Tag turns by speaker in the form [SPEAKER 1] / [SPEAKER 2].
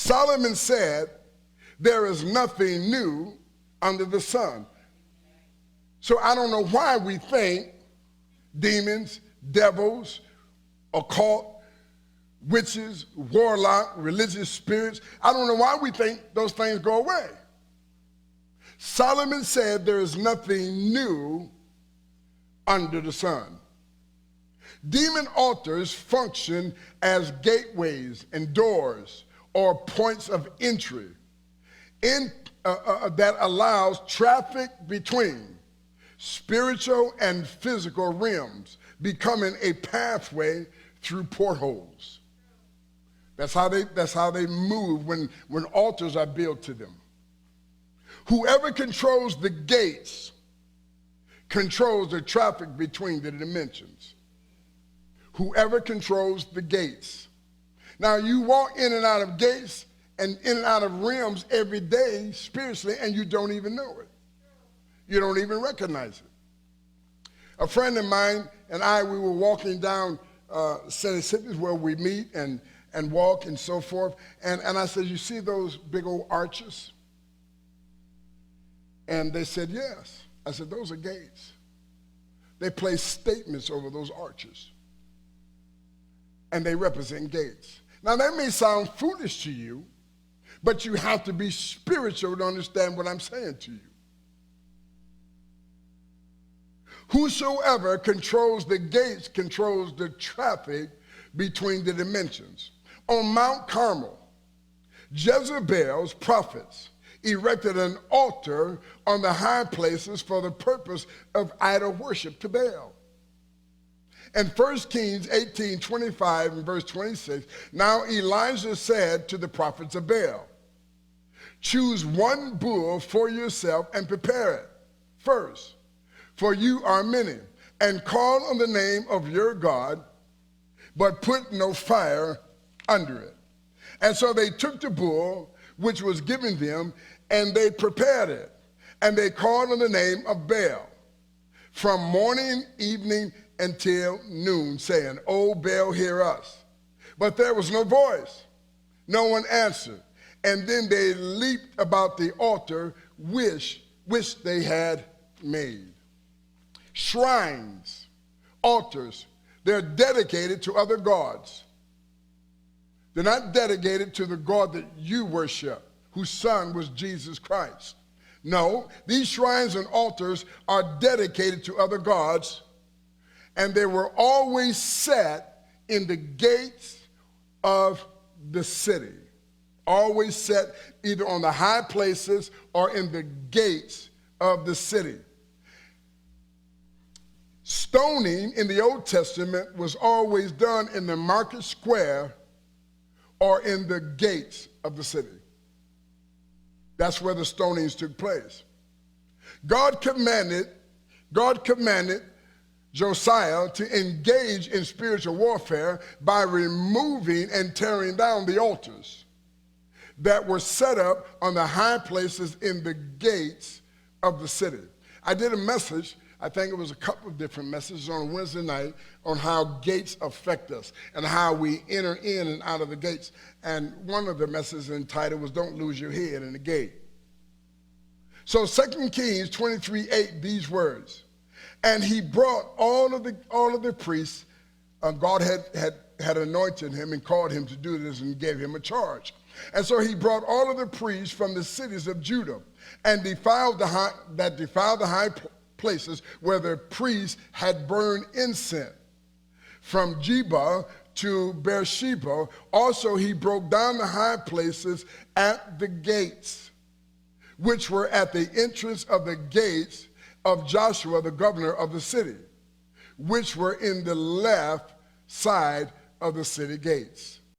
[SPEAKER 1] Solomon said, there is nothing new under the sun. So I don't know why we think demons, devils, occult, witches, warlock, religious spirits, I don't know why we think those things go away. Solomon said there is nothing new under the sun. Demon altars function as gateways and doors or points of entry that allows traffic between spiritual and physical realms, becoming a pathway through portholes. That's how they move when altars are built to them. Whoever controls the gates controls the traffic between the dimensions. Whoever controls the gates. Now you walk in and out of gates and in and out of realms every day spiritually, and you don't even know it. You don't even recognize it. A friend of mine and I, we were walking down Sept where we meet and walk and so forth. And I said, you see those big old arches? And they said, yes. I said, those are gates. They place statements over those arches. And they represent gates. Now that may sound foolish to you, but you have to be spiritual to understand what I'm saying to you. Whosoever controls the gates controls the traffic between the dimensions. On Mount Carmel, Jezebel's prophets erected an altar on the high places for the purpose of idol worship to Baal. In 1 Kings 18:25 and verse 26, now Elijah said to the prophets of Baal, choose one bull for yourself and prepare it first, for you are many, and call on the name of your God, but put no fire under it. And so they took the bull, which was given them, and they prepared it. And they called on the name of Baal from morning, evening, until noon, saying, O Baal, hear us. But there was no voice. No one answered. And then they leaped about the altar which they had made. Shrines, altars, they're dedicated to other gods. They're not dedicated to the God that you worship, whose son was Jesus Christ. No, these shrines and altars are dedicated to other gods, and they were always set in the gates of the city. Always set either on the high places or in the gates of the city. Stoning in the Old Testament was always done in the market square or in the gates of the city. That's where the stonings took place. God commanded Josiah to engage in spiritual warfare by removing and tearing down the altars that were set up on the high places in the gates of the city. I did a message, I think it was a couple of different messages on Wednesday night on how gates affect us and how we enter in and out of the gates. And one of the messages entitled was Don't Lose Your Head in the Gate. So 2 Kings 23:8, these words, and he brought all of the priests, God had anointed him and called him to do this and gave him a charge. And so he brought all of the priests from the cities of Judah and defiled the high places where the priests had burned incense. From Jeba to Beersheba, also he broke down the high places at the gates, which were at the entrance of the gates of Joshua, the governor of the city, which were in the left side of the city gates.